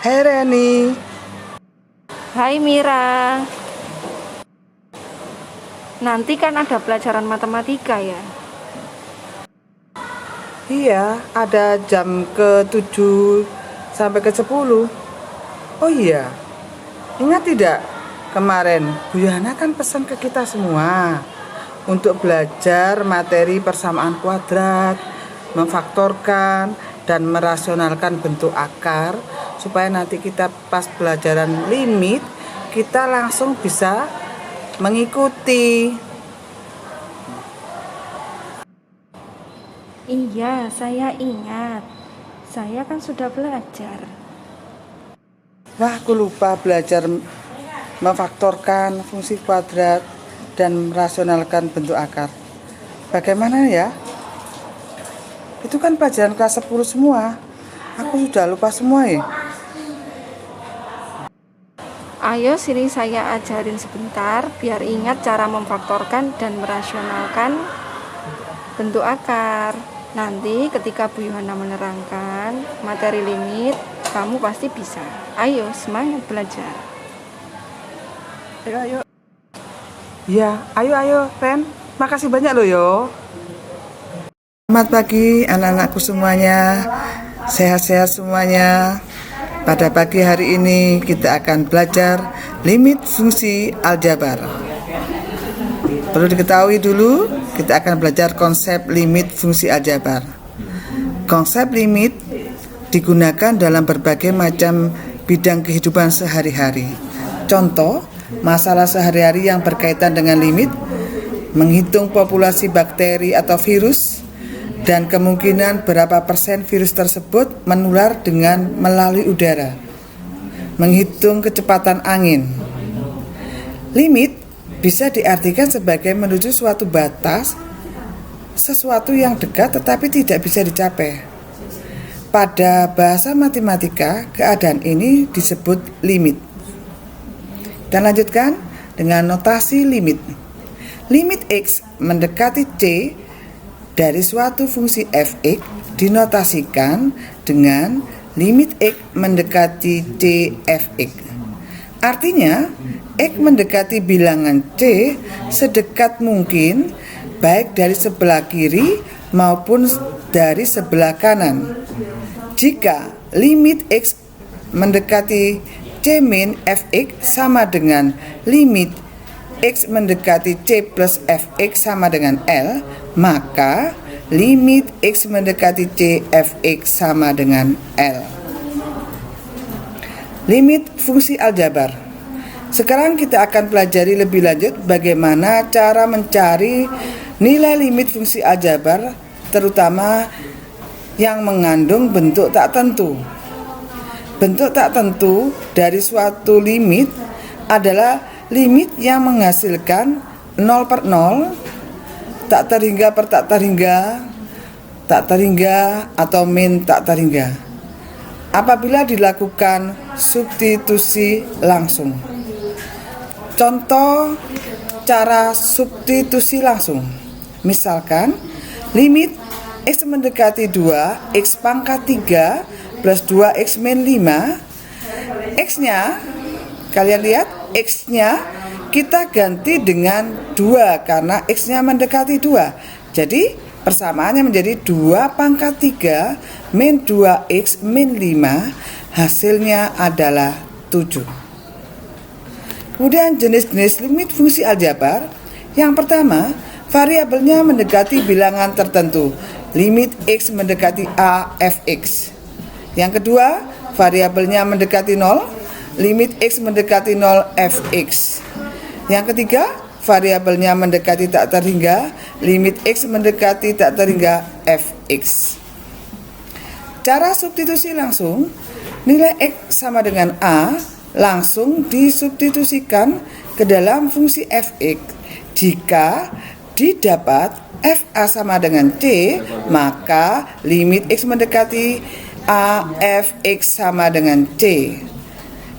Hai Reni. Hai Mira, nanti kan ada pelajaran matematika ya? Iya, ada jam ke-7 sampai ke-10. Oh iya, ingat tidak kemarin Bu Yana kan pesan ke kita semua untuk belajar materi persamaan kuadrat, memfaktorkan, dan merasionalkan bentuk akar supaya nanti kita pas pelajaran limit kita langsung bisa mengikuti. Iya, saya ingat. Saya kan sudah belajar. Wah, aku lupa belajar memfaktorkan fungsi kuadrat dan merasionalkan bentuk akar. Bagaimana ya? Itu kan pelajaran kelas 10 semua. Aku sudah lupa semua ya. Ayo sini saya ajarin sebentar biar ingat cara memfaktorkan dan merasionalkan bentuk akar. Nanti ketika Bu Yohana menerangkan materi limit, kamu pasti bisa. Ayo semangat belajar. Ayo. Ya, ayo Ren. Makasih banyak loh yo. Selamat pagi anak-anakku semuanya. Sehat-sehat semuanya. Pada pagi hari ini kita akan belajar limit fungsi aljabar. Perlu diketahui dulu, kita akan belajar konsep limit fungsi aljabar. Konsep limit digunakan dalam berbagai macam bidang kehidupan sehari-hari. Contoh, masalah sehari-hari yang berkaitan dengan limit, menghitung populasi bakteri atau virus, dan kemungkinan berapa persen virus tersebut menular dengan melalui udara. Menghitung kecepatan angin. Limit bisa diartikan sebagai menuju suatu batas, sesuatu yang dekat tetapi tidak bisa dicapai. Pada bahasa matematika, keadaan ini disebut limit. Dan lanjutkan dengan notasi limit. Limit X mendekati C dari suatu fungsi fx dinotasikan dengan limit X mendekati C fx. Artinya, X mendekati bilangan C sedekat mungkin baik dari sebelah kiri maupun dari sebelah kanan. Jika limit X mendekati C min fx sama dengan limit X mendekati C plus fx sama dengan L, maka limit X mendekati C fx sama dengan L. Limit fungsi aljabar. Sekarang kita akan pelajari lebih lanjut bagaimana cara mencari nilai limit fungsi aljabar, terutama yang mengandung bentuk tak tentu. Bentuk tak tentu dari suatu limit adalah limit yang menghasilkan 0 per 0, tak terhingga per tak terhingga atau min tak terhingga. Apabila dilakukan substitusi langsung. Contoh cara substitusi langsung. Misalkan limit X mendekati 2, X pangkat 3 plus 2X min 5. X-nya, kalian lihat X-nya kita ganti dengan 2 karena X-nya mendekati 2. Jadi persamaannya menjadi 2 pangkat 3 min 2X min 5, hasilnya adalah 7. Kemudian jenis-jenis limit fungsi aljabar. Yang pertama, variabelnya mendekati bilangan tertentu. Limit X mendekati A fx. Yang kedua, variabelnya mendekati 0. Limit X mendekati 0 fx. Yang ketiga, variabelnya mendekati tak terhingga, limit X mendekati tak terhingga fx. Cara substitusi langsung, nilai X sama dengan A langsung disubstitusikan ke dalam fungsi fx. Jika didapat fa sama dengan C, maka limit X mendekati A fx sama dengan C.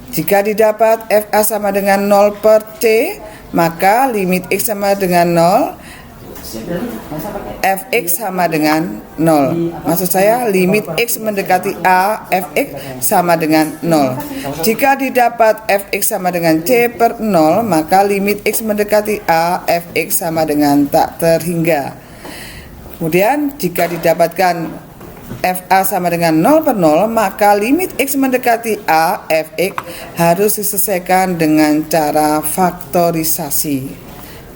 Jika didapat fa sama dengan 0 per C, maka limit X sama dengan 0, fx sama dengan 0. Maksud saya limit x mendekati a, fx sama dengan 0. Jika didapat fx sama dengan c per 0, maka limit x mendekati a, fx sama dengan tak terhingga. Kemudian jika didapatkan fa sama dengan 0 per 0, maka limit x mendekati a, fx harus diselesaikan dengan cara faktorisasi.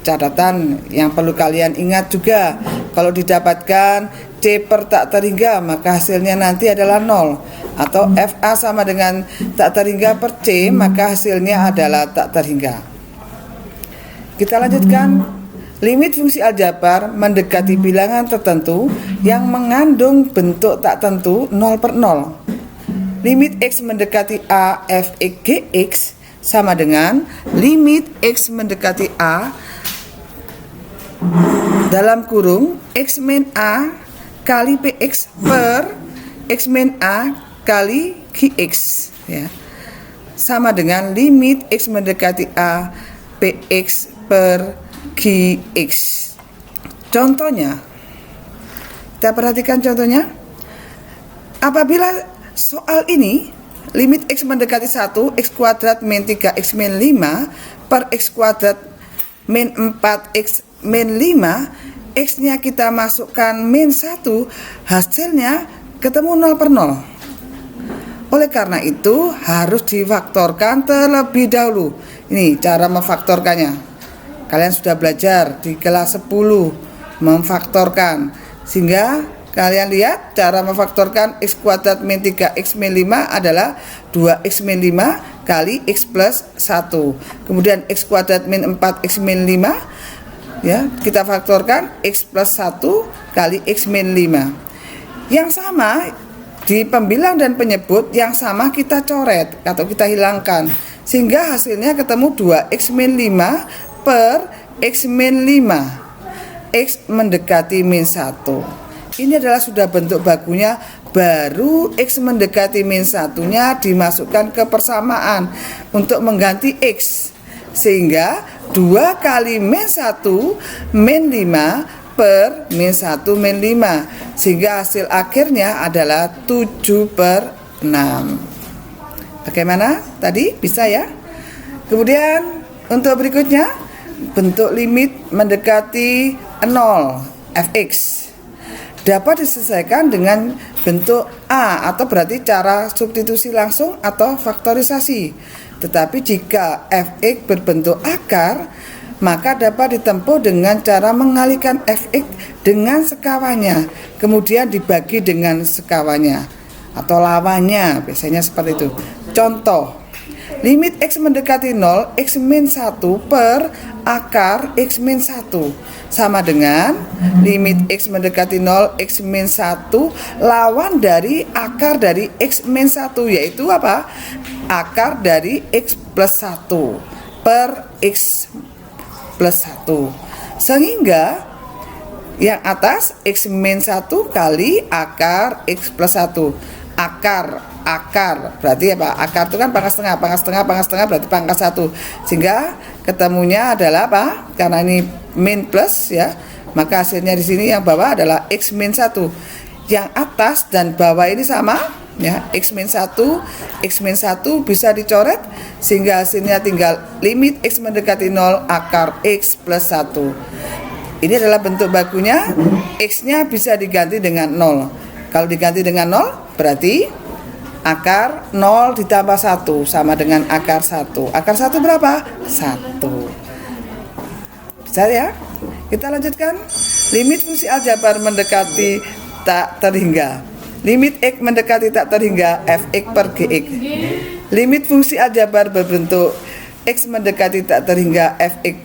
Catatan yang perlu kalian ingat juga, kalau didapatkan c per tak terhingga, maka hasilnya nanti adalah 0. Atau fa sama dengan tak terhingga per c, maka hasilnya adalah tak terhingga. Kita lanjutkan. Limit fungsi aljabar mendekati bilangan tertentu yang mengandung bentuk tak tentu 0 per 0. Limit x mendekati a, fx, gx sama dengan limit x mendekati a dalam kurung x min a kali px per x min a kali gx, ya, sama dengan limit x mendekati a, px per gx. Contohnya, kita perhatikan contohnya. Apabila soal ini limit x mendekati 1, x kuadrat min 3x min 5 per x kuadrat min 4x min 5, x-nya kita masukkan min 1, hasilnya ketemu 0 per 0. Oleh karena itu harus difaktorkan terlebih dahulu. Ini cara memfaktorkannya. Kalian sudah belajar di kelas 10 memfaktorkan, sehingga kalian lihat cara memfaktorkan x kuadrat min 3x min 5 adalah 2x min 5 kali x plus 1. Kemudian x kuadrat min 4x min 5, ya, kita faktorkan x plus 1 kali x min 5. Yang sama di pembilang dan penyebut, yang sama kita coret atau kita hilangkan, sehingga hasilnya ketemu 2x min 5 per x min 5. X mendekati min 1. Ini adalah sudah bentuk bakunya, baru x mendekati min 1-nya dimasukkan ke persamaan untuk mengganti x, sehingga 2 kali min 1 min 5 per min 1 min 5, sehingga hasil akhirnya adalah 7 per 6. Bagaimana tadi? Bisa ya? Kemudian untuk berikutnya, bentuk limit mendekati 0 fx dapat diselesaikan dengan bentuk A, atau berarti cara substitusi langsung atau faktorisasi. Tetapi jika fx berbentuk akar, maka dapat ditempuh dengan cara mengalihkan fx dengan sekawannya, kemudian dibagi dengan sekawannya atau lawannya, biasanya seperti itu. Contoh, limit x mendekati 0, x min 1 per akar x min 1 sama dengan limit x mendekati 0, x min 1 lawan dari akar dari x min 1, yaitu apa? Akar dari x plus 1 per x plus 1. Sehingga yang atas x min 1 kali akar x plus 1. Akar berarti apa? Akar itu kan pangkat setengah berarti pangkat 1, sehingga ketemunya adalah apa? Karena ini min plus, ya, maka hasilnya di sini yang bawah adalah x min 1. Yang atas dan bawah ini sama, ya, x min 1 bisa dicoret, sehingga hasilnya tinggal limit x mendekati 0 akar x plus 1. Ini adalah bentuk bakunya, x-nya bisa diganti dengan 0. Kalau diganti dengan 0 berarti akar 0 ditambah 1 sama dengan akar 1. Akar 1 berapa? 1. Bisa ya? Kita lanjutkan. Limit fungsi aljabar mendekati tak terhingga. Limit x mendekati tak terhingga fx per gx. Limit fungsi aljabar berbentuk x mendekati tak terhingga fx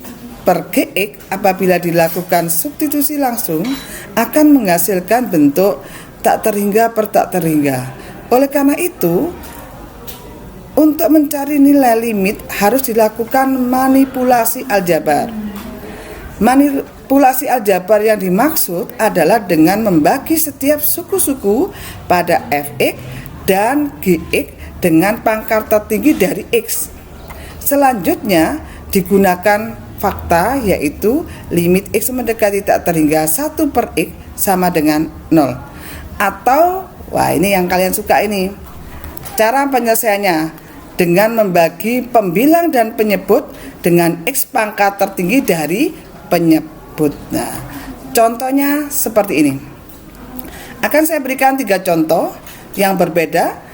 per gx apabila dilakukan substitusi langsung akan menghasilkan bentuk tak terhingga per tak terhingga. Oleh karena itu, untuk mencari nilai limit harus dilakukan manipulasi aljabar. Manipulasi aljabar yang dimaksud adalah dengan membagi setiap suku-suku pada fx dan gx dengan pangkal tertinggi dari x. Selanjutnya digunakan fakta, yaitu limit X mendekati tak terhingga 1 per X sama dengan 0. Atau, wah ini yang kalian suka ini, cara penyelesaiannya dengan membagi pembilang dan penyebut dengan X pangkat tertinggi dari penyebut. Nah, contohnya seperti ini. Akan saya berikan 3 contoh yang berbeda,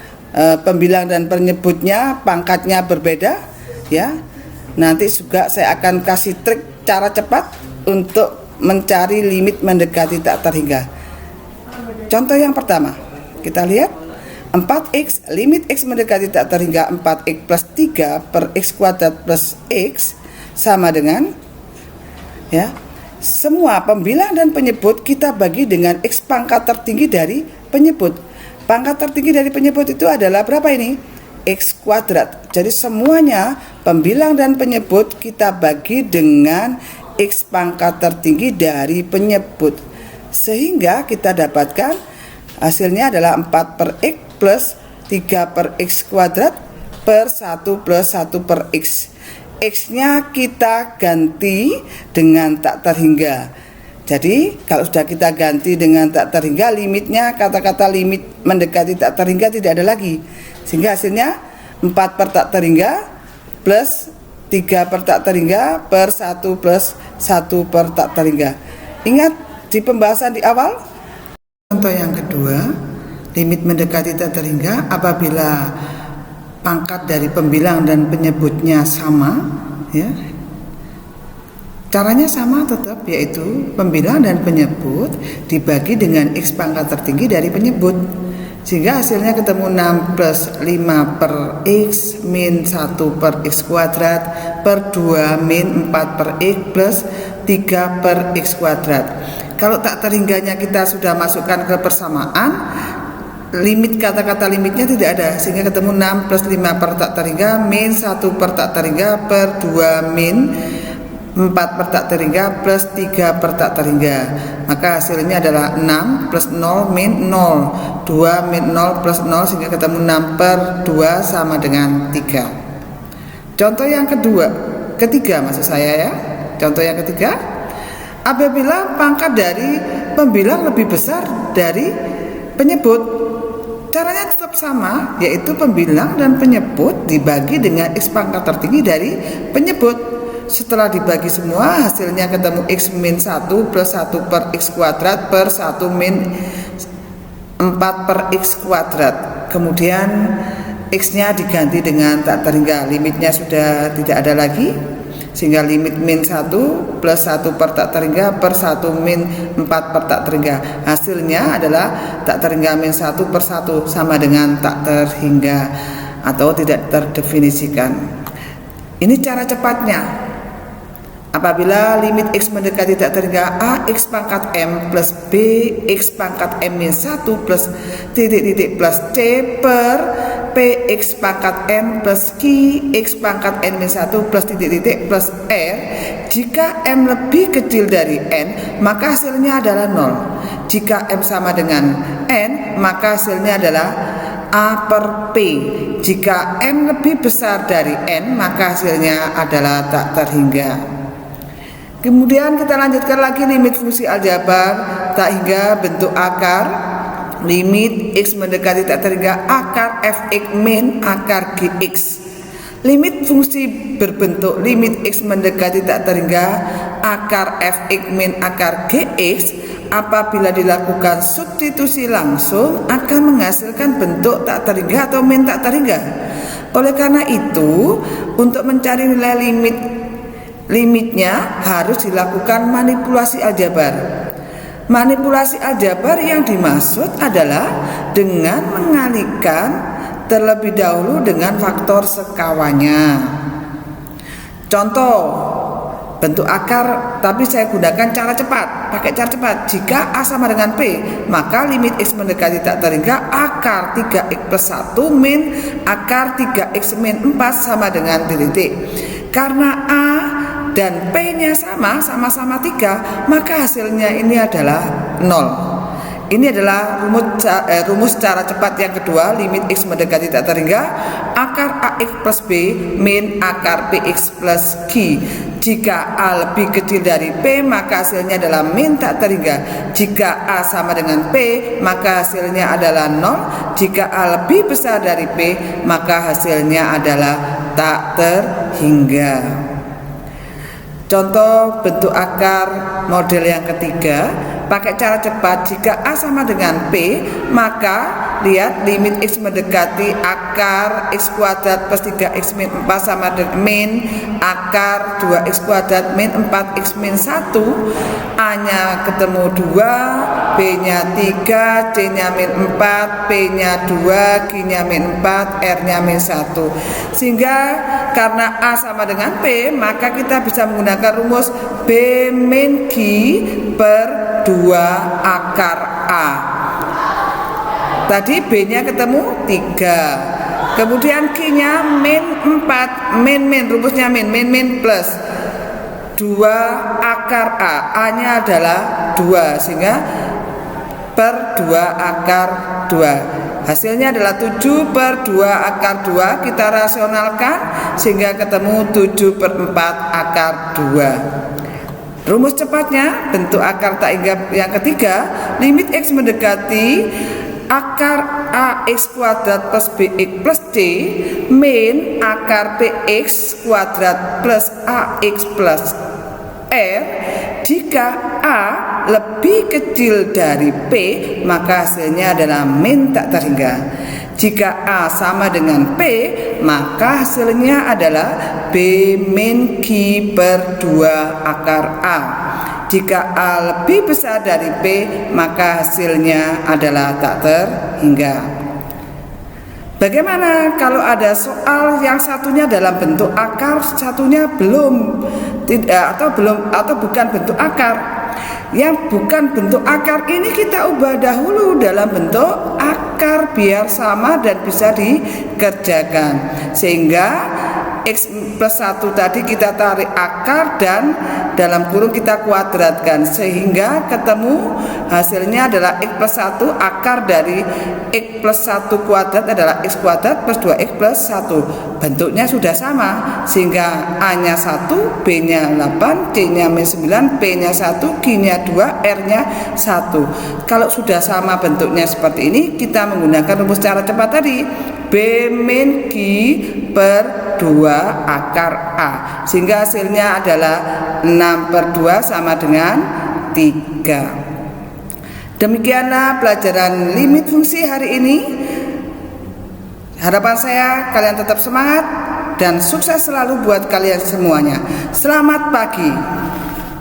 pembilang dan penyebutnya pangkatnya berbeda ya. Nanti juga saya akan kasih trik cara cepat untuk mencari limit mendekati tak terhingga. Contoh yang pertama, kita lihat 4x, limit X mendekati tak terhingga 4x plus 3 per X kuadrat plus X sama dengan ya, semua pembilang dan penyebut kita bagi dengan X pangkat tertinggi dari penyebut. Pangkat tertinggi dari penyebut itu adalah berapa ini? X kuadrat. Jadi semuanya pembilang dan penyebut kita bagi dengan X pangkat tertinggi dari penyebut. Sehingga kita dapatkan hasilnya adalah 4 per X plus 3 per X kuadrat per 1 plus 1 per X. X-nya kita ganti dengan tak terhingga. Jadi kalau sudah kita ganti dengan tak terhingga, limitnya, kata-kata limit mendekati tak terhingga tidak ada lagi. Sehingga hasilnya 4 per tak terhingga plus 3 per tak terhingga per 1 plus 1 per tak terhingga. Ingat di pembahasan di awal. Contoh yang kedua, limit mendekati tak terhingga apabila pangkat dari pembilang dan penyebutnya sama ya. Caranya sama tetap, yaitu pembilang dan penyebut dibagi dengan X pangkat tertinggi dari penyebut. Sehingga hasilnya ketemu 6 plus 5 per X min 1 per X kuadrat per 2 min 4 per X plus 3 per X kuadrat. Kalau tak terhingganya kita sudah masukkan ke persamaan, limit, kata-kata limitnya tidak ada, sehingga ketemu 6 plus 5 per tak terhingga min 1 per tak terhingga per 2 min 4 per tak terhingga plus 3 per tak terhingga. Maka hasilnya adalah 6 plus 0 min 0, 2 min 0 plus 0, sehingga ketemu 6 per 2 sama dengan 3. Contoh yang ketiga maksud saya ya. Contoh yang ketiga, apabila pangkat dari pembilang lebih besar dari penyebut. Caranya tetap sama, yaitu pembilang dan penyebut dibagi dengan X pangkat tertinggi dari penyebut. Setelah dibagi semua, hasilnya ketemu X min 1 plus 1 per X kuadrat per 1 min 4 per X kuadrat. Kemudian X-nya diganti dengan tak terhingga, limitnya sudah tidak ada lagi, sehingga limit min 1 plus 1 per tak terhingga per 1 min 4 per tak terhingga. Hasilnya adalah tak terhingga min 1 per 1 sama dengan tak terhingga atau tidak terdefinisikan. Ini cara cepatnya. Apabila limit X mendekati tak terhingga A X pangkat M plus B X pangkat M min 1 plus titik-titik plus C per P X pangkat N plus Q X pangkat N min 1 plus titik-titik plus R. Jika M lebih kecil dari N, maka hasilnya adalah 0. Jika M sama dengan N, maka hasilnya adalah A per P. Jika M lebih besar dari N, maka hasilnya adalah tak terhingga. Kemudian kita lanjutkan lagi limit fungsi aljabar tak hingga bentuk akar. Limit X mendekati tak terhingga akar Fx min akar Gx. Limit fungsi berbentuk limit X mendekati tak terhingga akar Fx min akar Gx apabila dilakukan substitusi langsung akan menghasilkan bentuk tak terhingga atau min tak terhingga. Oleh karena itu, untuk mencari nilai limitnya harus dilakukan manipulasi aljabar. Manipulasi aljabar yang dimaksud adalah dengan mengalihkan terlebih dahulu dengan faktor sekawannya. Contoh, bentuk akar, tapi saya gunakan cara cepat, pakai cara cepat. Jika A sama dengan P, maka limit X mendekati tak terhingga akar 3X plus 1 min akar 3X min 4 sama dengan titik. Karena A dan P-nya sama-sama 3, maka hasilnya ini adalah 0. Ini adalah rumus cara cepat yang kedua, limit X mendekati tak terhingga akar AX plus B min akar PX plus Q. Jika A lebih kecil dari P, maka hasilnya adalah min tak terhingga. Jika A sama dengan P, maka hasilnya adalah 0. Jika A lebih besar dari P, maka hasilnya adalah tak terhingga. Contoh bentuk akar model yang ketiga, pakai cara cepat. Jika A sama dengan P, maka lihat limit X mendekati akar X kuadrat plus 3X min 4 sama dengan min akar 2X kuadrat min 4X min 1. A nya ketemu 2, B nya 3, C nya min 4, P nya 2, Q nya min 4, R nya min 1. Sehingga karena A sama dengan P, maka kita bisa menggunakan rumus B min Q per 2 akar A. Tadi B nya ketemu 3, kemudian Q nya min 4, min rumusnya min plus 2 akar A, A nya adalah 2, sehingga per 2 akar 2. Hasilnya adalah 7 per 2 akar 2. Kita rasionalkan sehingga ketemu 7 per 4 akar 2. Rumus cepatnya bentuk akar tak hingga yang ketiga, limit X mendekati akar AX kuadrat plus BX plus C min akar PX kuadrat plus AX plus R. Jika A lebih kecil dari P, maka hasilnya adalah min tak terhingga. Jika A sama dengan P, maka hasilnya adalah B min Q per 2 akar A. Jika A lebih besar dari P, maka hasilnya adalah tak terhingga. Bagaimana kalau ada soal yang satunya dalam bentuk akar, satunya belum, atau bukan bentuk akar? Yang bukan bentuk akar ini kita ubah dahulu dalam bentuk akar biar sama dan bisa dikerjakan. Sehingga X plus 1 tadi kita tarik akar dan dalam kurung kita kuadratkan, sehingga ketemu hasilnya adalah X plus 1 akar dari X plus 1 kuadrat adalah X kuadrat plus 2X plus 1. Bentuknya sudah sama, sehingga A nya 1, B nya 8, C nya min 9, P nya 1, Q nya 2, R nya 1. Kalau sudah sama bentuknya seperti ini, kita menggunakan rumus cara cepat tadi, B min Q per 2 akar A, sehingga hasilnya adalah 6 per 2 sama dengan 3. Demikianlah pelajaran limit fungsi hari ini. Harapan saya kalian tetap semangat dan sukses selalu buat kalian semuanya. Selamat pagi.